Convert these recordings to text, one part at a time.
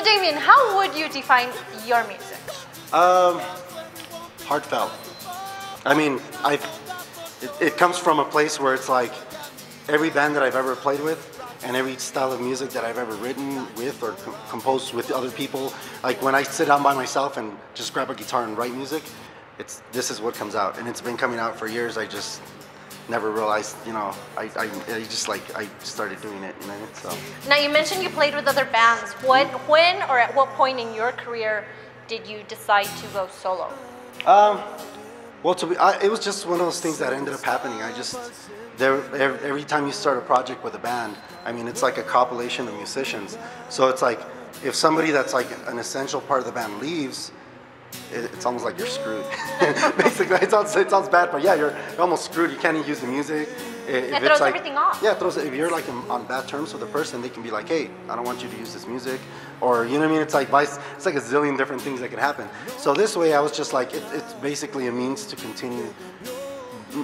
So Damian, how would you define your music? Heartfelt. I mean, it comes from a place where it's like every band that I've ever played with and every style of music that I've ever written with or composed with other people, like when I sit down by myself and just grab a guitar and write music, this is what comes out, and it's been coming out for years. I just never realized, you know, I started doing it, you know. So now you mentioned you played with other bands. When or at what point in your career did you decide to go solo? Well, it was just one of those things that ended up happening. Every time you start a project with a band, I mean, it's like a compilation of musicians. So it's like, if somebody that's like an essential part of the band leaves, it's almost like you're screwed. Basically, it sounds bad, but yeah, you're almost screwed. You can't even use the music. It throws everything off. Yeah, if you're like on bad terms with a person, they can be like, hey, I don't want you to use this music, or you know what I mean. It's like a zillion different things that can happen. So this way, I was just like, it's basically a means to continue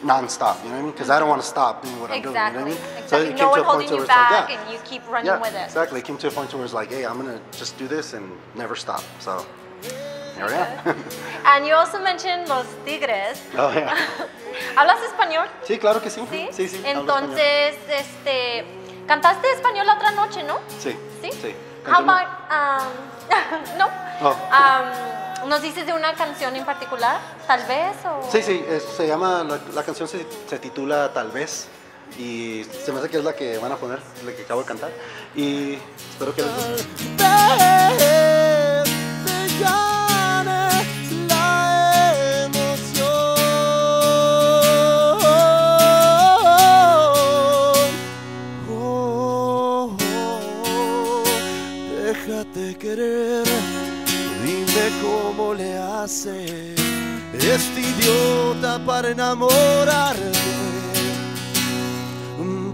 non-stop, you know what I mean? Because I don't want to stop doing what I'm doing, you know what I mean? Exactly. So it came no one to a point holding where you it's like, back, yeah, and you keep running with it. Exactly. It came to a point where it's like, hey, I'm gonna just do this and never stop. So here I am. And you also mentioned Los Tigres. Oh yeah. ¿Hablas español? Sí, claro que sí. Sí. Sí, sí. Entonces, cantaste español la otra noche, ¿no? Sí. Sí. Sí. How about no? Oh. ¿Nos dices de una canción en particular? ¿Tal vez? O... Sí, sí, se llama, la canción se titula Tal Vez, y se me hace que es la que van a poner, la que acabo de cantar, y espero que les guste. Te gane la emoción. Oh, oh, oh, déjate querer. Dime cómo le hace este idiota para enamorarte,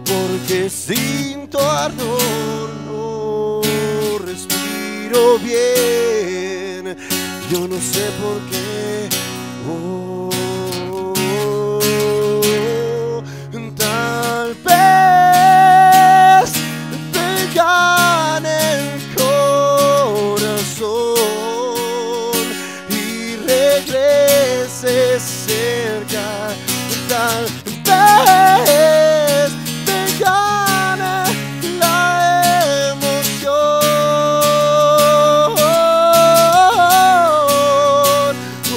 porque sin tu ardor no respiro bien. Yo no sé por qué. Oh, tal vez te gane el corazón y regrese cerca. Tal vez te gane la emoción. Oh, oh, oh.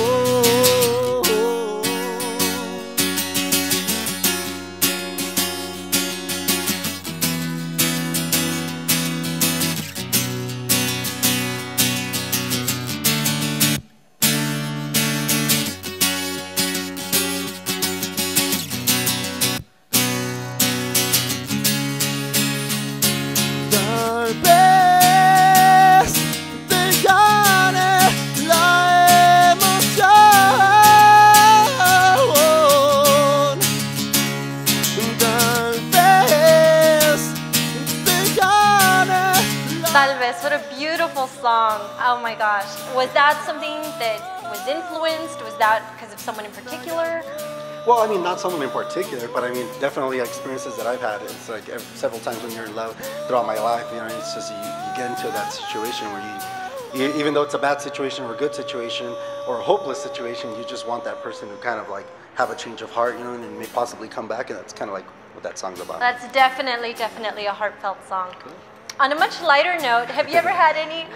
Tal vez te gane la emoción. Tal vez te gane la... Tal vez, what a beautiful song. Oh my gosh. Was that something that was influenced? Was that because of someone in particular? Well, I mean, not someone in particular, but I mean, definitely experiences that I've had. It's like several times when you're in love throughout my life, you know, it's just you get into that situation where you, even though it's a bad situation or a good situation or a hopeless situation, you just want that person to kind of like have a change of heart, you know, and may possibly come back, and that's kind of like what that song's about. That's definitely a heartfelt song. Cool. On a much lighter note, have you ever had any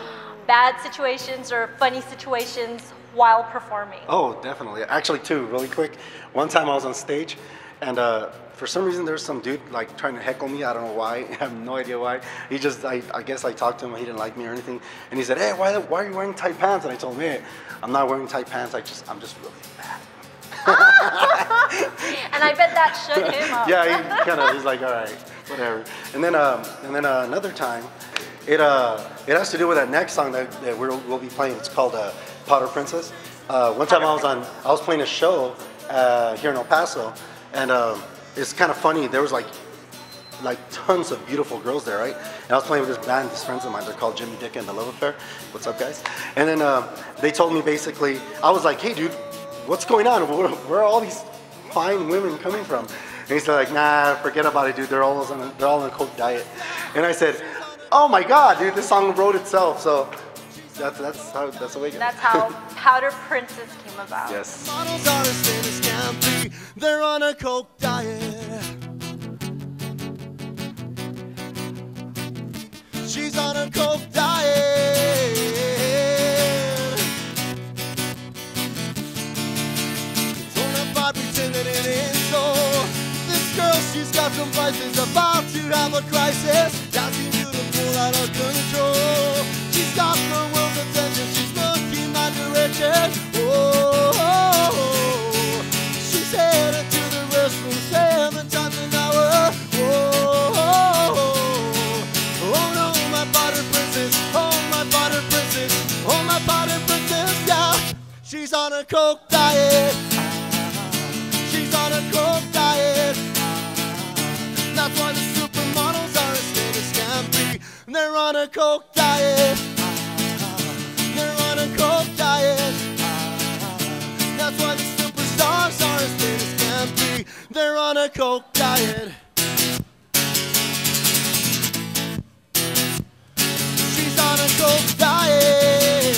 bad situations or funny situations while performing? Oh, definitely. Actually, two, really quick. One time I was on stage, and for some reason there was some dude like trying to heckle me. I don't know why. I have no idea why. He just, I guess I talked to him. He didn't like me or anything. And he said, hey, why are you wearing tight pants? And I told him, hey, I'm not wearing tight pants. I'm just really bad. And I bet that shut him up. Yeah, he's like, all right, whatever. And then another time, it has to do with that next song that we'll be playing. It's called Powder Princess. One time I was playing a show here in El Paso, and it's kind of funny. There was like tons of beautiful girls there, right? And I was playing with this band, these friends of mine. They're called Jimmy Dick and the Love Affair. What's up, guys? And then they told me basically, I was like, hey, dude, what's going on? Where are all these fine women coming from? And he's like, nah, forget about it, dude. They're all on a Coke diet. And I said, Oh my God, dude, this song wrote itself. So that's the way it goes. That's how Powder Princess came about. Yes. Models are as famous can be. They're on a coke diet. She's on a coke diet. Don't let Bob pretending it ain't so. This girl, she's got some vices, about to have a crisis. Dancing beautiful, out of control. She's got the world's attention. She's looking my direction. Oh, she's headed to the restroom 7 times an hour. Oh no, my butter princess. Oh my butter princess. Oh my butter princess. Yeah, she's on a coke diet. She's on a coke diet. That's why the supermodels are as thin as can be. They're on a coke diet. They're on a coke diet. That's why the superstars are as thin as can be. They're on a coke diet. She's on a coke diet.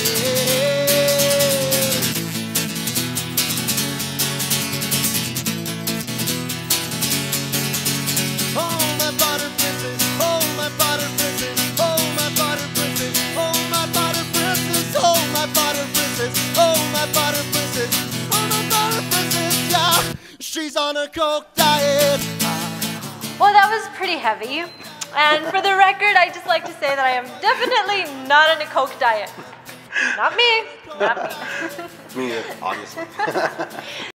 Oh my butter princess. Oh my butter princess. Oh my butter princess. Oh my butter princess. Oh my butter princess. Oh my butter princess. Oh my butter princess. Yeah, she's on a coke diet. Well, that was pretty heavy. And for the record, I'd just like to say that I am definitely not on a Coke diet. Not me. Not me. Me, obviously.